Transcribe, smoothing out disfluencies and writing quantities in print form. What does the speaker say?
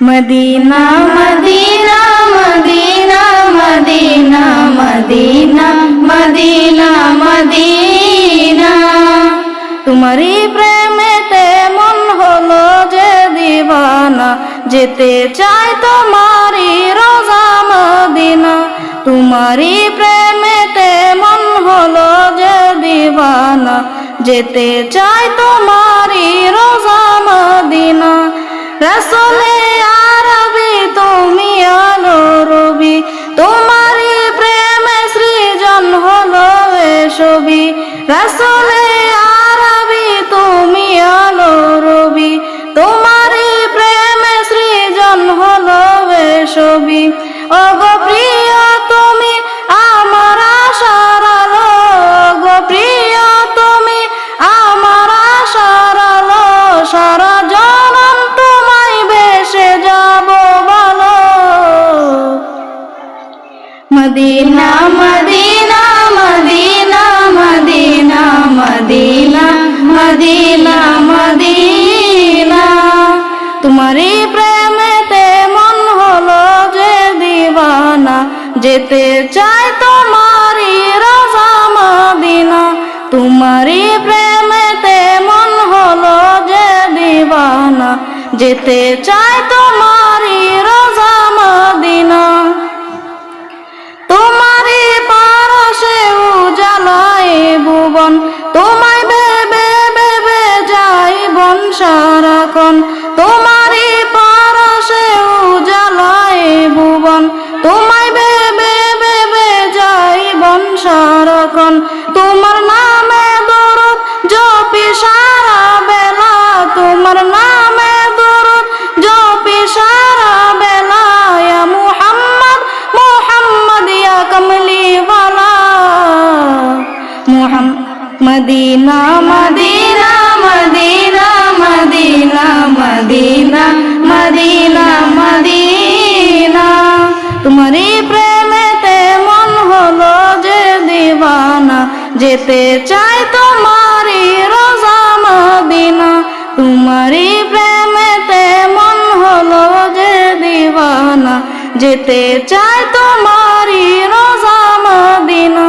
Medina Madina Madina Madina Madina Madina Madina তোমারই প্রেমেতে মন হলো যে দিওয়ানা, যেতে চাই তোমারই রোজা মদিনা। তোমারই প্রেমেতে মন হলো যে দিওয়ানা, যেতে চাই তোমারই রোজা মদিনা। রাসূলে আরবি তুমি আলো রবি, তোমারই প্রেমে সৃজন হলো এ ছবি। রাসূলে আরবি তুমি আলো রবি, তোমারই প্রেমে সৃজন হলো এ ছবি। ওগো প্রিয় তুমি আমার আশার আলো, ওগো প্রিয় তুমি আমার আশার আলো, সারা জনম তোমায় বেসে যাব ভালো। মদিনা মদিনা মদিনা মদিনা মদিনা মদিনা মদিনা তোমারই প্রেমেতে মন হলো যে দিওয়ানা, যেতে চাই তোমারই রোজা মদিনা। তোমারই প্রেমেতে মন হলো যে দিওয়ানা, যেতে চাই তোমারই রোজা মদিনা। তোমারই পরশে উজালায় ভুবন, তোমায় ভেবে ভেবে যাই বন সারাক্ষণ। তোমারই পরশে উজালায় ভুবন, তোমায় ভেবে ভেবে যাই বন সারাক্ষণ। তোমার নামে দরুদ জপি সারা বেলা, তোমার নামে দরুদ জপি সারা বেলা। ইয়া মুহাম্মদ মুহাম্মদ ইয়া কমলি ওয়ালা। মদিনা মদিনা মদিনা মদিনা মদিনা মদিনা মদিনা তোমারই প্রেমেতে মন হলো যে দিওয়ানা, যেতে চাই তোমারই রোজা মদিনা। তোমারই প্রেমেতে মন হলো যে দিওয়ানা, যেতে চাই তোমারই রোজা মদিনা।